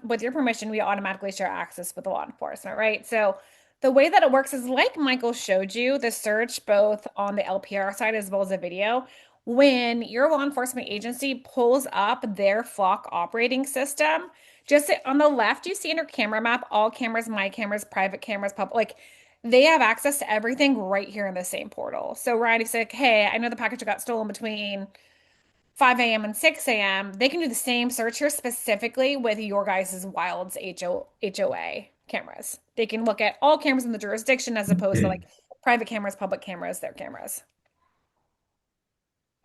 with your permission, we automatically share access with the law enforcement, right? So the way that it works is like Michael showed you, the search both on the LPR side as well as the video. When your law enforcement agency pulls up their flock operating system, just on the left, you see in your camera map, all cameras, my cameras, private cameras, public, like they have access to everything right here in the same portal. So Riley's like, hey, I know the package got stolen between 5 a.m. and 6 a.m. They can do the same search here specifically with your guys' Wilds HOA cameras. They can look at all cameras in the jurisdiction as opposed to like private cameras, public cameras, their cameras.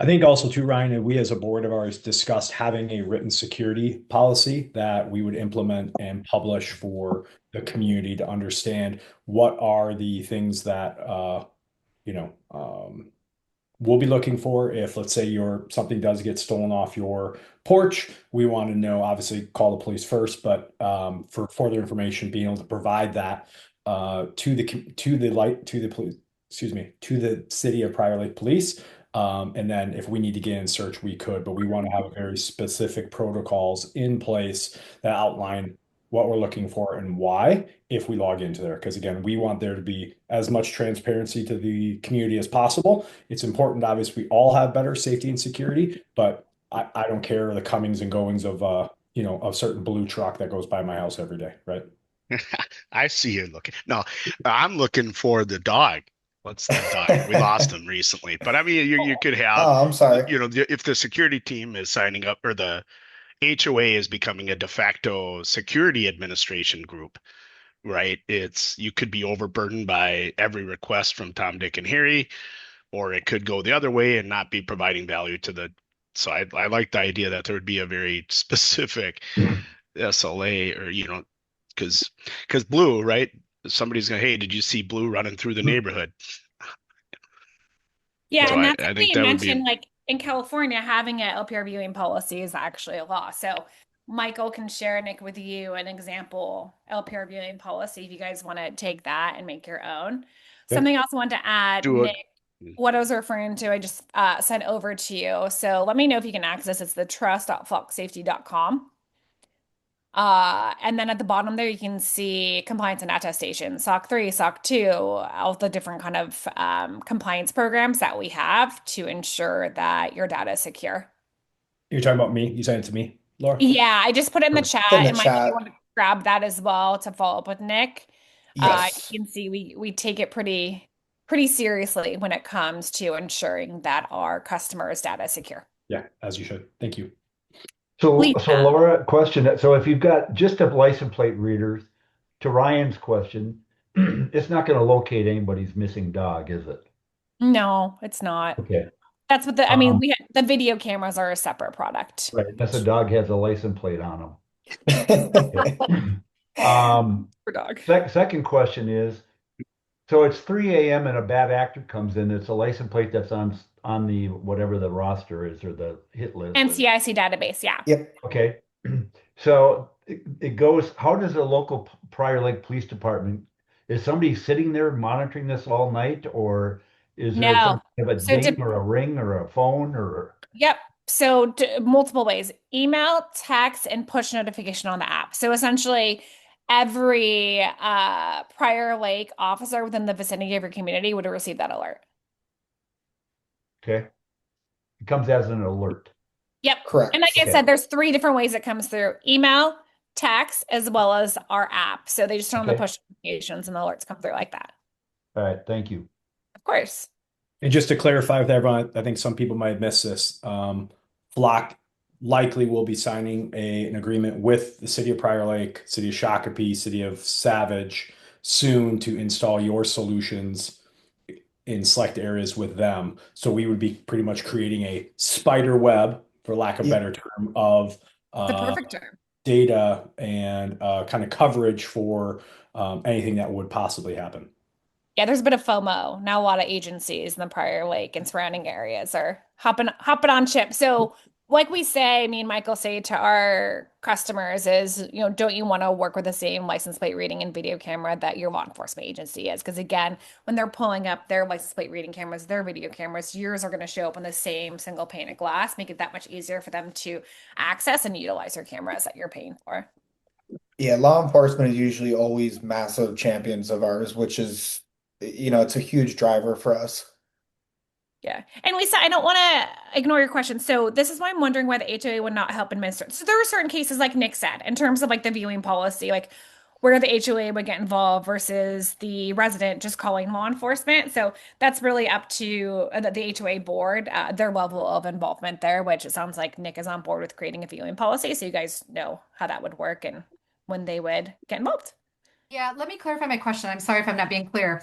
I think also too, Ryan, we as a board of ours discussed having a written security policy that we would implement and publish for the community to understand what are the things that you know, we'll be looking for if, let's say, your something does get stolen off your porch. We want to know, obviously, call the police first, but for further information, being able to provide that to the police, excuse me, to the city of Prior Lake Police. And then if we need to get in search, we could, but we want to have very specific protocols in place that outline what we're looking for and why if we log into there. Because again, we want there to be as much transparency to the community as possible. It's important, obviously, we all have better safety and security, but I don't care the comings and goings of a certain blue truck that goes by my house every day, right? I see you looking. No, I'm looking for the dog. What's that dog? We lost him recently. But I mean, you could have, Oh, I'm sorry. if the security team is signing up or the HOA is becoming a de facto security administration group, right? You could be overburdened by every request from Tom, Dick, and Harry, or it could go the other way and not be providing value to the. So I like the idea that there would be a very specific SLA or, because Blue, right? Somebody's gonna, hey, did you see Blue running through the neighborhood? Yeah, So and I, that's I something think you that would be mentioned, like in California, having an LPR viewing policy is actually a law. So Michael can share, Nick, with you an example LPR viewing policy if you guys want to take that and make your own. Okay. Something else I want to add, do Nick, it. what I was referring to, I just sent over to you. So let me know if you can access. It's the trust.flocksafety.com. And then at the bottom there, you can see compliance and attestation, SOC 3, SOC 2, all the different kind of compliance programs that we have to ensure that your data is secure. You're talking about me? You sent it to me, Laura? Yeah, I just put it in the chat. In the And Michael, if you want chat. to grab that as well to follow up with Nick, Yes. you can see we take it pretty seriously when it comes to ensuring that our customers' data is secure. Yeah, as you should. Thank you. So, Lisa. Laura, question. So if you've got just a license plate readers, to Ryan's question, it's not going to locate anybody's missing dog, is it? No, it's not. Okay. That's what I mean, Um, the video cameras are a separate product. right. Unless a dog has a license plate on Yep. them. Um, For dog. second question is, so it's 3 a.m. and a bad actor comes in. It's a license plate that's on the whatever the roster is or the hit list. NCIC database, yeah. Okay. So it goes, how does a local Prior Lake Police Department, is somebody sitting there monitoring this all night, or is there No. some kind of a So ding or a ring or a phone or? Yep. So multiple ways: email, text, and push notification on the app. So essentially, every Prior Lake officer within the vicinity of your community would receive that alert. Okay. It comes as an alert. Yep. Correct. And like I Okay. said, there's 3 different ways it comes through: email, text, as well as our app. So they just turn on the Okay. push notifications and the alerts come through like that. All right. Thank you. Of course. And just to clarify with everyone, I think some people might have missed this. Flock likely will be signing an agreement with the city of Prior Lake, city of Shakopee, city of Savage soon to install your solutions in select areas with them. So we would be pretty much creating a spider web, for lack of a Yeah. better term, of The perfect term. data and kind of coverage for anything that would possibly happen. Yeah, there's a bit of FOMO. Now a lot of agencies in the Prior Lake and surrounding areas are hopping on ship. So like we say, me and Michael say to our customers is, don't you want to work with the same license plate reading and video camera that your law enforcement agency is? Because again, when they're pulling up their license plate reading cameras, their video cameras, yours are going to show up on the same single pane of glass, make it that much easier for them to access and utilize your cameras that you're paying for. Yeah, law enforcement is usually always massive champions of ours, which is, it's a huge driver for us. Yeah. And Lisa, I don't want to ignore your question. So this is why I'm wondering why the HOA would not help administer. So there are certain cases, like Nick said, in terms of like the viewing policy, like where the HOA would get involved versus the resident just calling law enforcement. So that's really up to the HOA board, their level of involvement there, which it sounds like Nick is on board with creating a viewing policy. So you guys know how that would work and when they would get involved. Yeah, let me clarify my question. I'm sorry if I'm not being clear.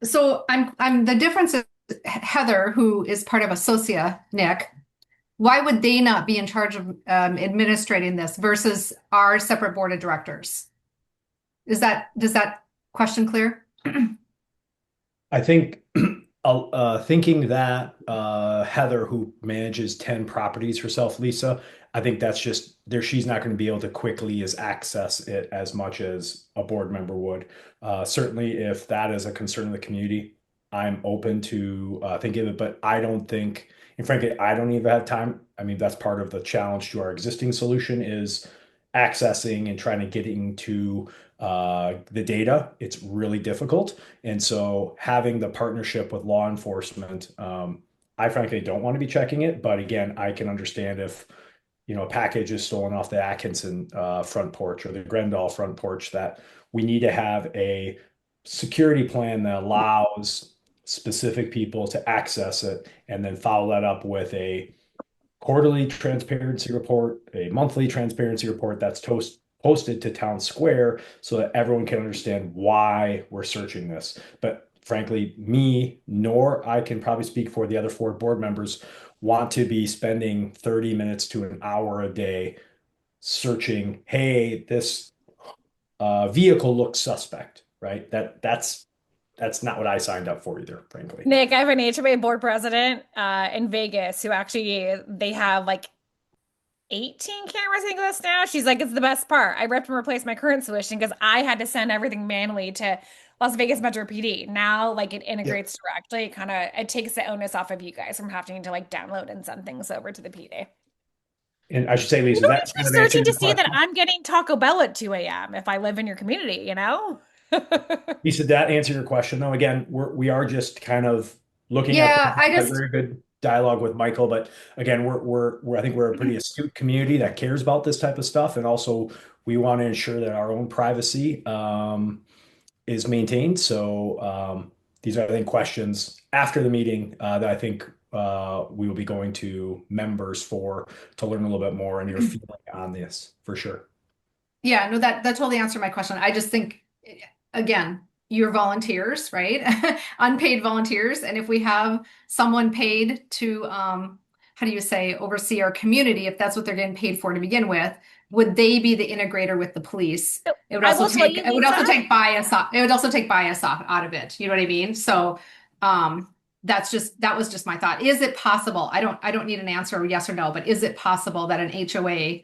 So I'm the difference is Heather, who is part of Associa, Nick, why would they not be in charge of administrating this versus our separate board of directors? Does that question clear? I think thinking that Heather, who manages 10 properties herself, Lisa, I think that's just there. She's not going to be able to quickly as access it as much as a board member would. Certainly, if that is a concern of the community, I'm open to thinking of it, but I don't think, and frankly, I don't even have time. I mean, that's part of the challenge to our existing solution is accessing and trying to getting to the data. It's really difficult. And so having the partnership with law enforcement, I frankly don't want to be checking it. But again, I can understand if, a package is stolen off the Atkinson front porch or the Grendel front porch, that we need to have a security plan that allows specific people to access it and then follow that up with a quarterly transparency report, a monthly transparency report that's posted to Town Square so that everyone can understand why we're searching this. But frankly, me, nor I can probably speak for the other 4 board members, want to be spending 30 minutes to an hour a day searching, hey, this vehicle looks suspect, right? That's not what I signed up for either, frankly. Nick, I have an HOA board president in Vegas who actually they have like 18 cameras in this now. She's like, it's the best part. I ripped and replaced my current solution because I had to send everything manually to Las Vegas Metro PD. Now, like it integrates directly. It takes the onus off of you guys from having to like download and send things over to the PD. And I should say, Lisa, You don't need that's to be kind of searching answered to your see that question. I'm getting Taco Bell at 2 a.m. if I live in your community, Lisa, that answer your question though. Again, we are just kind of looking at Yeah, I a just very good dialogue with Michael, but again, I think we're a pretty astute community that cares about this type of stuff, and also we want to ensure that our own privacy is maintained. So these are, I think, questions after the meeting that I think we will be going to members to learn a little bit more and your feeling on this for sure. Yeah, no, that totally answered my question. I just think, again, you're volunteers, right? Unpaid volunteers. And if we have someone paid to, how do you say, oversee our community, if that's what they're getting paid for to begin with, would they be the integrator with the police? So It would I also will tell take, you, it would also Lisa. take bias off, it would also take bias off out of it. You know what I mean? So, that was just my thought. Is it possible? I don't need an answer, yes or no, but is it possible that an HOA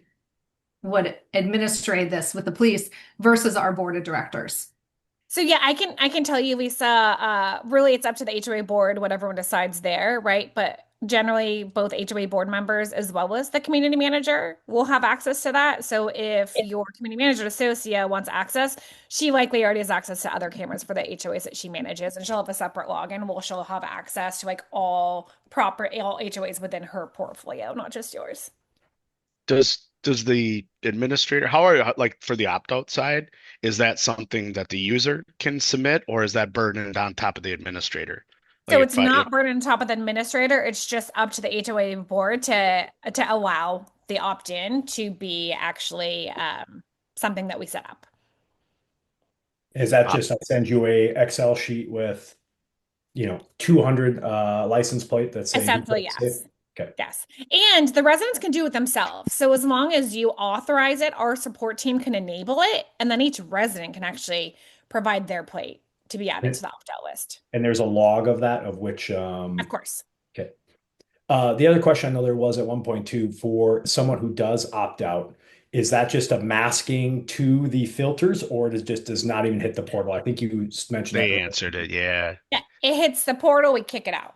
would administrate this with the police versus our board of directors? So yeah, I can tell you, Lisa, really it's up to the HOA board, what everyone decides there, right? But generally both HOA board members as well as the community manager will have access to that. So if your community manager associate wants access, she likely already has access to other cameras for the HOAs that she manages, and she'll have a separate login. Well, she'll have access to like all HOAs within her portfolio, not just yours. Does the administrator, like for the opt-out side, is that something that the user can submit, or is that burdened on top of the administrator? So Like it's not burden on top of the administrator. It's just up to the HOA board to allow the opt-in to be actually something that we set up. Is that just I send you a Excel sheet with 200 license plate that say Essentially, safe? yes. Okay. Yes. And the residents can do it themselves. So as long as you authorize it, our support team can enable it, and then each resident can actually provide their plate to be added to the opt-out list. And there's a log of that, of which Of course. okay. The other question I know there was at one point too, for someone who does opt out, is that just a masking to the filters, or it just does not even hit the portal? I think you mentioned that They earlier. answered it. Yeah. Yeah, it hits the portal, we kick it out.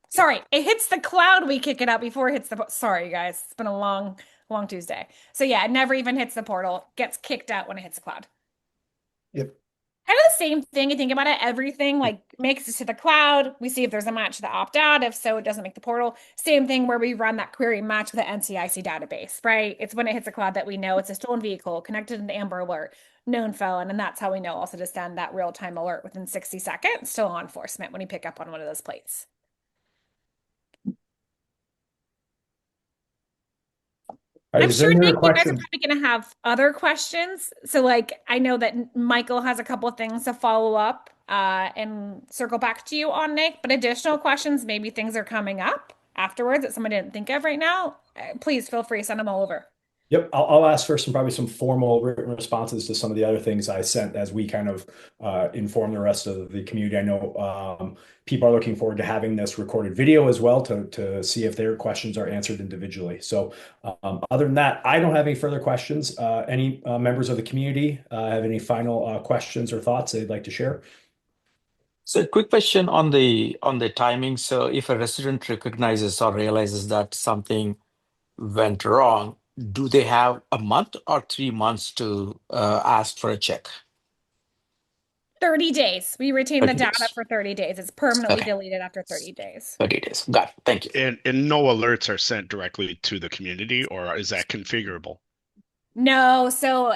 Sorry, it hits the cloud, we kick it out before it hits the sorry guys. It's been a long, long Tuesday. So yeah, it never even hits the portal, gets kicked out when it hits the cloud. Yep. Kind of the same thing. You think about it, everything like makes it to the cloud. We see if there's a match to the opt out. If so, it doesn't make the portal. Same thing where we run that query match with the NCIC database, right? It's when it hits the cloud that we know it's a stolen vehicle, connected to an Amber Alert, known felon. And that's how we know also to send that real time alert within 60 seconds to law enforcement when you pick up on one of those plates. All right, I'm is there sure, any Nick, other you guys are questions? probably going to have other questions. So, like, I know that Michael has a couple of things to follow up and circle back to you on, Nick, but additional questions, maybe things are coming up afterwards that someone didn't think of right now. Please feel free to send them all over. Yep, I'll ask for probably some formal written responses to some of the other things I sent as we kind of inform the rest of the community. I know people are looking forward to having this recorded video as well to see if their questions are answered individually. So other than that, I don't have any further questions. Any members of the community have any final questions or thoughts they'd like to share? So a quick question on the timing. So if a resident recognizes or realizes that something went wrong, do they have a month or 3 months to ask for a check? 30 days. We retain the 30 data days. for 30 days. It's permanently Okay. deleted after 30 days. 30 days. Got it. Thank you. And no alerts are sent directly to the community, or is that configurable? No, so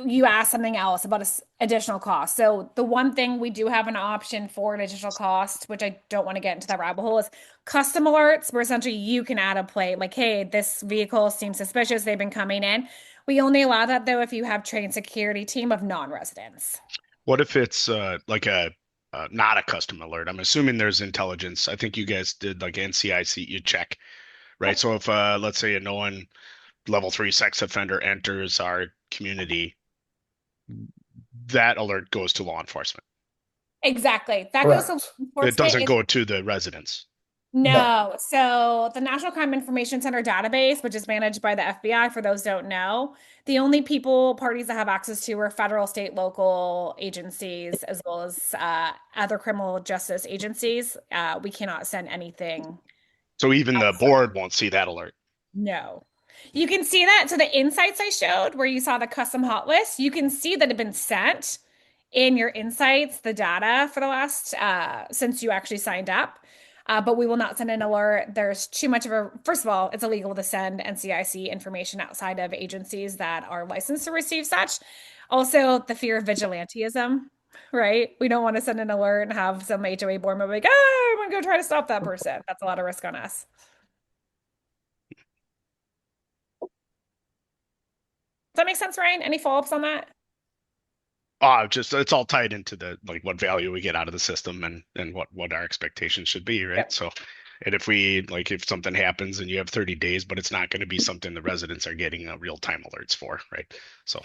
you asked something else about additional cost. So the one thing we do have an option for an additional cost, which I don't want to get into that rabbit hole, is custom alerts, where essentially you can add a plate like, hey, this vehicle seems suspicious. They've been coming in. We only allow that though if you have trained security team of non-residents. What if it's like a not a custom alert? I'm assuming there's intelligence. I think you guys did like NCIC, you check, right? So if let's say a known level 3 sex offender enters our community, that alert goes to law enforcement. Exactly. That goes to law Correct. It enforcement. doesn't go to the residents. No. So the National Crime Information Center database, which is managed by the FBI, for those who don't know, the only parties that have access to are federal, state, local agencies, as well as other criminal justice agencies. We cannot send anything. So even the outside. board won't see that alert. No. You can see that. So the insights I showed where you saw the custom hot list, you can see that it had been sent in your insights, the data for the last, since you actually signed up. But we will not send an alert. There's too much of first of all, it's illegal to send NCIC information outside of agencies that are licensed to receive such. Also, the fear of vigilantism, right? We don't want to send an alert and have some HOA board member like, oh, I'm going to go try to stop that person. That's a lot of risk on us. Does that make sense, Ryan? Any follow-ups on that? Just it's all tied into the like what value we get out of the system and what our expectations should be, right? Yep. So, and if something happens and you have 30 days, but it's not going to be something the residents are getting real-time alerts for, right? So,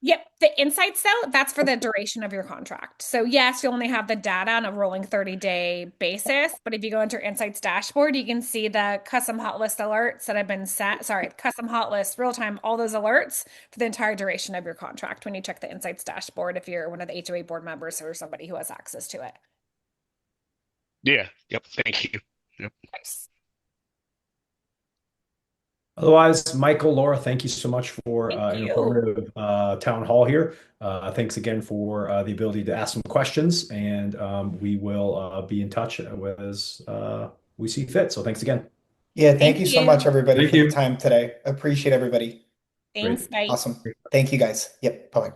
Yep. The insights, though, that's for the duration of your contract. So yes, you only have the data on a rolling 30-day basis. But if you go into your insights dashboard, you can see the custom hot list alerts that have been sent. Sorry, custom hot list, real time, all those alerts for the entire duration of your contract when you check the insights dashboard if you're one of the HOA board members or somebody who has access to it. yeah, yep, thank you. Yep. Nice. Otherwise, Michael, Laura, thank you so much for Thank an you. informative town hall here. Thanks again for the ability to ask some questions, and we will be in touch as we see fit. So thanks again. Yeah, thank you so much, everybody, Thank for you. the time today. Appreciate everybody. Thanks. Bye. Awesome. Thank you, guys. Yep. Bye.